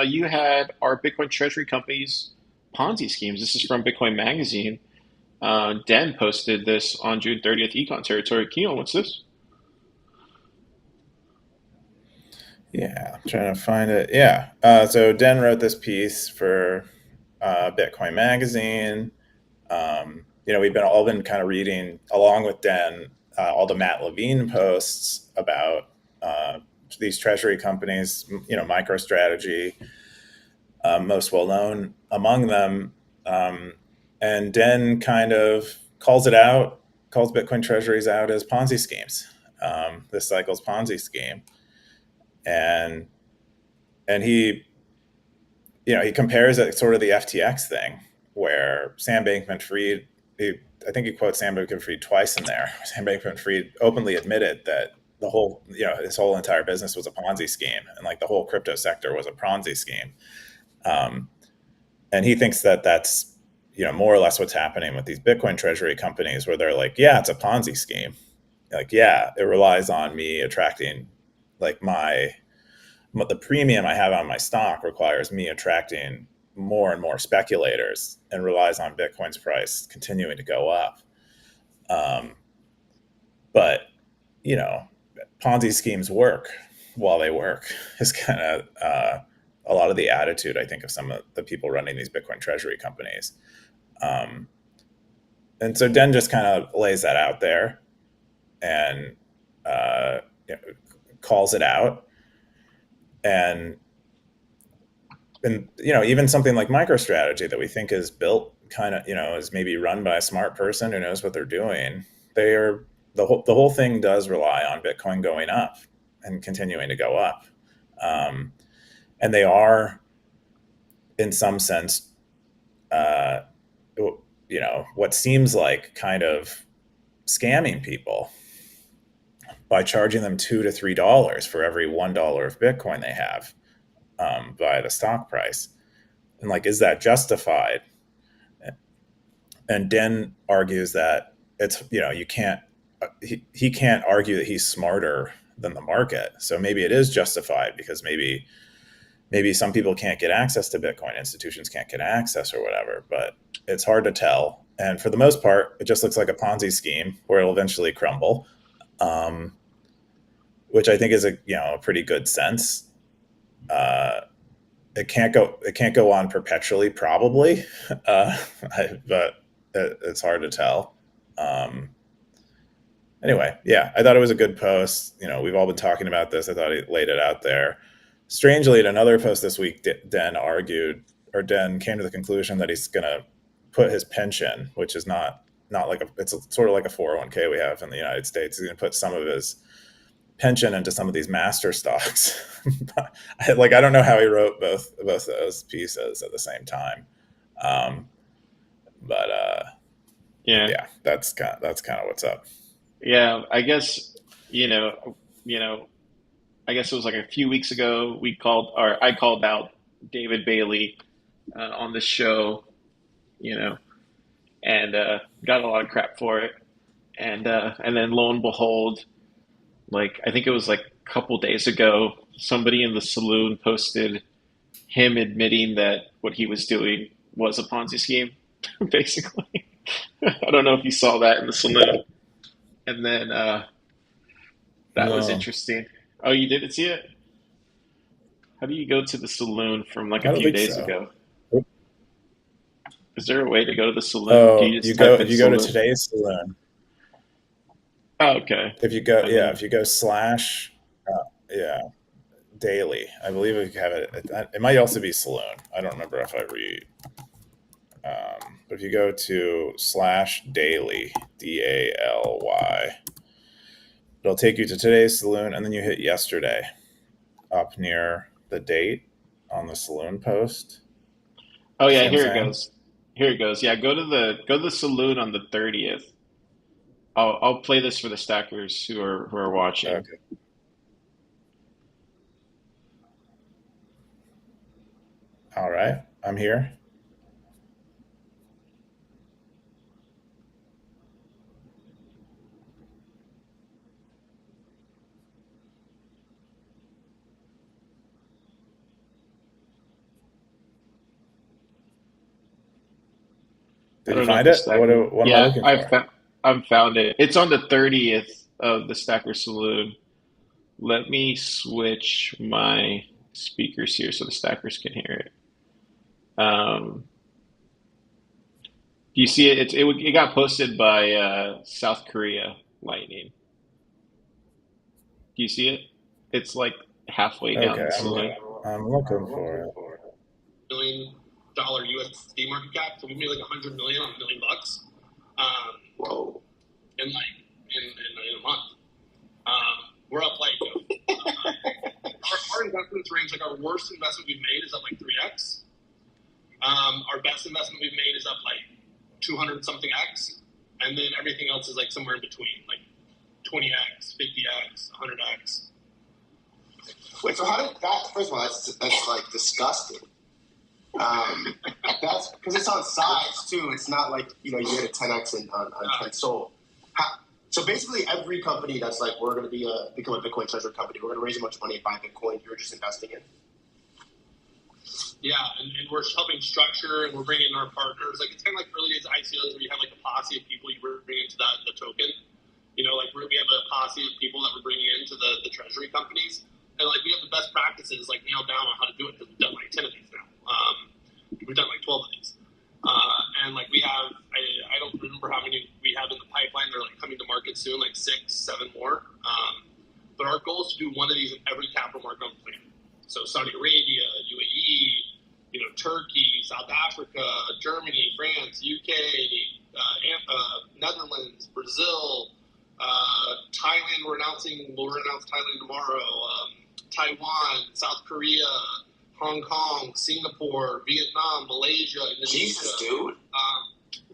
You had our Bitcoin Treasury companies Ponzi schemes. This is from Bitcoin Magazine. Den posted this on June 30th, Econ Territory. Keon, what's this? Yeah, I'm trying to find it. Yeah. So Den wrote this piece for Bitcoin Magazine. We've been kind of reading along with Den all the Matt Levine posts about these treasury companies. MicroStrategy, most well known among them. And Den kind of calls it out, calls Bitcoin treasuries out as Ponzi schemes. This cycle's Ponzi scheme, and he compares it sort of the FTX thing, where Sam Bankman-Fried, I think he quotes Sam Bankman-Fried twice in there. Sam Bankman-Fried openly admitted that his whole entire business was a Ponzi scheme, and like the whole crypto sector was a Ponzi scheme. Um, and he thinks that that's more or less what's happening with these Bitcoin treasury companies, where they're like, yeah, it's a Ponzi scheme. Like, yeah, it relies on me attracting like the premium I have on my stock requires me attracting more and more speculators and relies on Bitcoin's price continuing to go up. Um, but you know, Ponzi schemes work while they work is kind of a lot of the attitude I think of some of the people running these Bitcoin treasury companies. Um, and so Den just kind of lays that out there and uh, you know, calls it out and even something like MicroStrategy that we think is built kind of is maybe run by a smart person who knows what they're doing. They are the whole thing does rely on Bitcoin going up and continuing to go up, um, and they are in some sense, uh, what seems like kind of scamming people by charging them $2 to $3 for every $1 of Bitcoin they have by the stock price. And like, is that justified? And Den argues that it's you can't he can't argue that he's smarter than the market. So maybe it is justified because maybe some people can't get access to Bitcoin, institutions can't get access or whatever, but it's hard to tell. And for the most part, it just looks like a Ponzi scheme where it'll eventually crumble, um, which I think is a pretty good sense. Uh, it can't go on perpetually, probably, but it's hard to tell. Um, anyway, yeah, I thought it was a good post. We've all been talking about this. I thought he laid it out there. Strangely, in another post this week, Den came to the conclusion that he's going to put his pension, which is not like it's sort of like a 401k we have in the United States. He's going to put some of his pension into some of these master stocks. I don't know how he wrote both those pieces at the same time. Um, but Yeah, yeah, that's kind of what's up. yeah. You know, you know, I guess it was like a few weeks ago I called out David Bailey on the show. You know, and got a lot of crap for it. And then lo and behold, like I think it was like a couple days ago, somebody in the saloon posted him admitting that what he was doing was a Ponzi scheme, basically. I don't know if you saw that in the saloon. And then that was No, interesting. Oh, you didn't see it? How do you go to the saloon from like a I don't few think days so. ago? Is there a way to go to the saloon? Do Oh, you you just go type if in you go to saloon? today's saloon. Oh, okay. If you go, I yeah, mean, if you go slash, yeah, daily. I believe we have it. It might also be saloon. I don't remember if I read. But if you go to slash daily, DALY, it'll take you to today's saloon, and then you hit yesterday up near the date on the saloon post. oh See yeah, what I'm here it saying? goes. Here it goes. Yeah, go to the saloon on the 30th. I'll play this for the stackers who are watching. Okay. All right. I'm here. I Did you don't know if find the it? Stacker. What am I Yeah, looking for? I've found it. It's on the 30th of the Stacker Saloon. Let me switch my speakers here so the stackers can hear it. Um, do you see it? It got posted by South Korea Lightning. Do you see it? It's like halfway down Okay, the saloon. I'm looking for it. $1 million USD market cap. So we made like 100 million on $1 million. Whoa! In like in a month, we're up like our investments range. Like our worst investment we've made is up like 3x. Our best investment we've made is up like 200 something x, and then everything else is like somewhere in between, like 20x, 50x, 100x. Wait, so how did that? First of all, that's like disgusting. That's because it's on sides too. It's not like you get a 10x on 10 sold. So basically, every company that's like we're going to become a Bitcoin treasury company, we're going to raise a bunch of money and buy Bitcoin. You're just investing in. Yeah, and we're helping structure, and we're bringing in our partners. Like it's kind of like early days ICOs where you have like a posse of people you bring into the token. Like we have a posse of people that we're bringing into the treasury companies, and like we have the best practices like nailed down on how to do it because we've done like 10 of these now. We've done like 12 of these, and like we have I don't remember how many we have in the pipeline. They're like coming to market soon, like 6, 7 more. But our goal is to do one of these in every capital market on the planet. So Saudi Arabia, UAE, Turkey, South Africa, Germany, France, UK, Netherlands, Brazil, Thailand. We'll announce Thailand tomorrow. Taiwan, South Korea, Hong Kong, Singapore, Vietnam, Malaysia, Indonesia. Jesus, dude.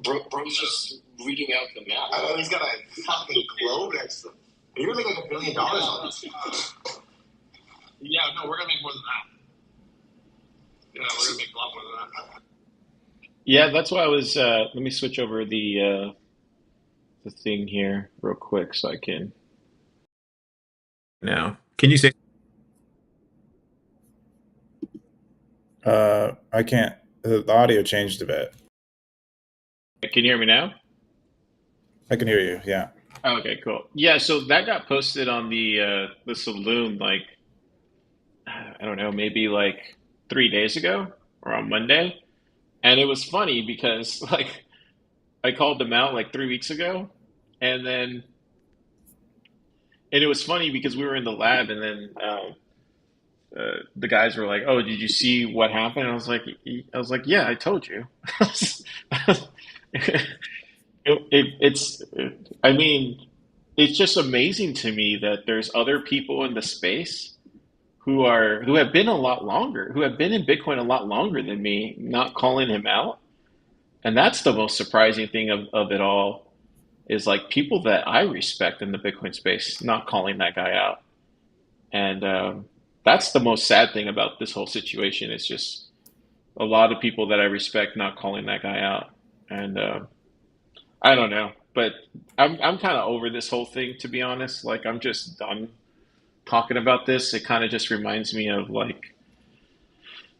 Bro's just reading out the map. I know he's got a fucking globe next to him. You're going to make like $1 billion on this. Yeah, no, we're going to make more than that. Yeah, we're going to make a lot more than that. Yeah, that's why I was. Let me switch over the thing here real quick so I can. Now, can you say? I can't. The audio changed a bit. Can you hear me now? I can hear you. Yeah. Okay, cool. Yeah, so that got posted on the saloon like I don't know, maybe like 3 days ago or on Monday, and it was funny because like I called them out like 3 weeks ago, and then and it was funny because we were in the lab, and then the guys were like, "Oh, did you see what happened?" I was like, "Yeah, I told you." It's, I mean, it's just amazing to me that there's other people in the space who have been a lot longer, who have been in Bitcoin a lot longer than me, not calling him out. And that's the most surprising thing of it all is like people that I respect in the Bitcoin space not calling that guy out. And that's the most sad thing about this whole situation. It's just a lot of people that I respect not calling that guy out. And I don't know, but I'm kind of over this whole thing, to be honest. Like I'm just done talking about this. It kind of just reminds me of like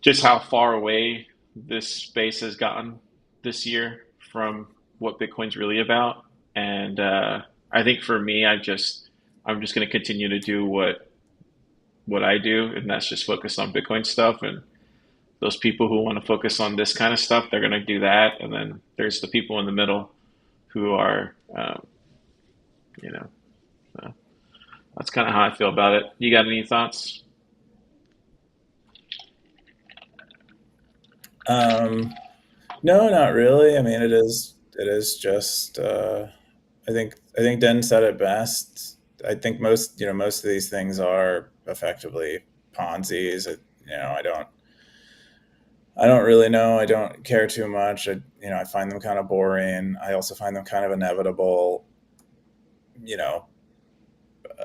just how far away this space has gotten this year from what Bitcoin's really about. And I think for me, I'm just going to continue to do what I do, and that's just focus on Bitcoin stuff. And those people who want to focus on this kind of stuff, they're going to do that. And then there's the people in the middle who are, you know, uh, that's kind of how I feel about it. You got any thoughts? No, not really. I mean, it is just. I think Den said it best. I think most of these things are effectively Ponzi's. I don't really know. I don't care too much. I find them kind of boring. I also find them kind of inevitable. You know,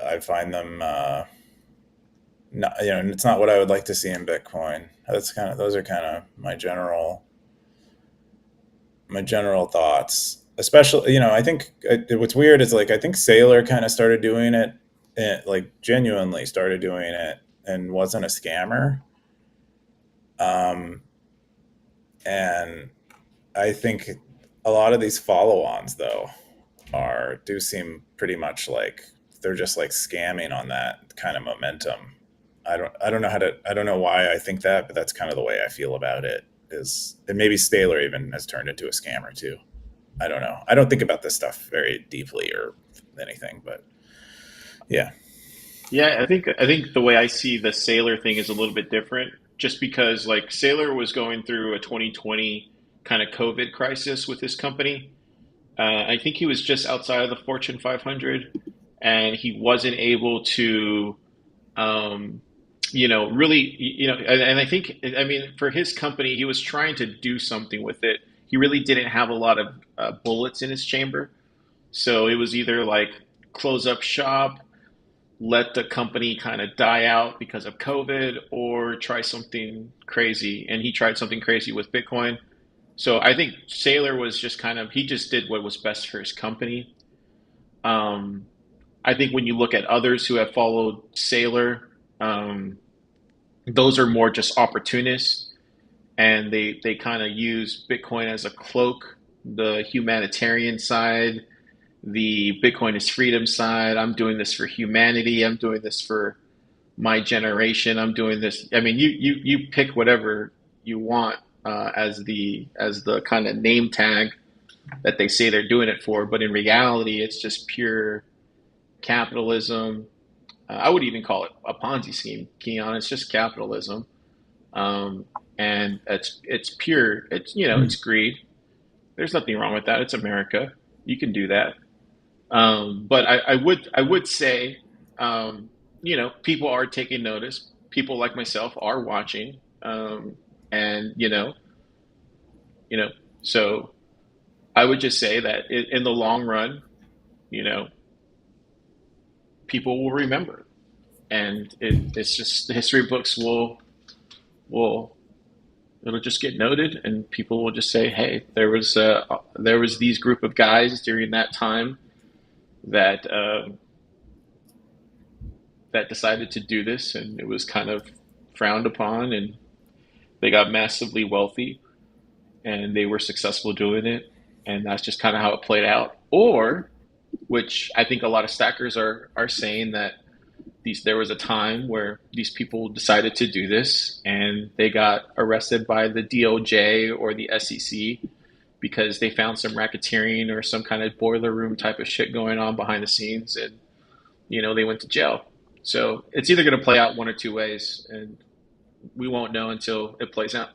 I find them. Not, it's not what I would like to see in Bitcoin. Those are kind of my general thoughts. Especially, I think what's weird is like I think Saylor kind of started doing it, and like genuinely started doing it, and wasn't a scammer. And I think a lot of these follow-ons though are do seem pretty much like they're just like scamming on that kind of momentum. I don't know why I think that, but that's kind of the way I feel about it. Is and maybe Staler even has turned into a scammer too. I don't know. I don't think about this stuff very deeply or anything, but yeah. Yeah, I think the way I see the Sailor thing is a little bit different, just because like Sailor was going through a 2020 kind of COVID crisis with his company. I think he was just outside of the Fortune 500, and he wasn't able to, um, really, and I think, I mean, for his company, he was trying to do something with it. He really didn't have a lot of bullets in his chamber, so it was either like close up shop, let the company kind of die out because of COVID, or try something crazy. And he tried something crazy with Bitcoin. So I think Saylor was just kind of, he just did what was best for his company. Um, I think when you look at others who have followed Saylor, um, those are more just opportunists, and they kind of use Bitcoin as a cloak, the humanitarian side, the Bitcoin is freedom side. I'm doing this for humanity. I'm doing this for my generation. I'm doing this. I mean, you pick whatever you want as the kind of name tag that they say they're doing it for, but in reality, it's just pure capitalism. I would even call it a Ponzi scheme, Keon. It's just capitalism, um, and it's pure. It's it's greed. There's nothing wrong with that. It's America. You can do that. But I would say, people are taking notice. People like myself are watching, and you know. So I would just say that in the long run, you know, people will remember, and it's just the history books will it'll just get noted, and people will just say, hey, there was these group of guys during that time that that decided to do this, and it was kind of frowned upon, and they got massively wealthy, and they were successful doing it, and that's just kind of how it played out. Or, which I think a lot of stackers are saying that there was a time where these people decided to do this, and they got arrested by the DOJ or the SEC because they found some racketeering or some kind of boiler room type of shit going on behind the scenes, and they went to jail. So it's either going to play out one or two ways, and we won't know until it plays out.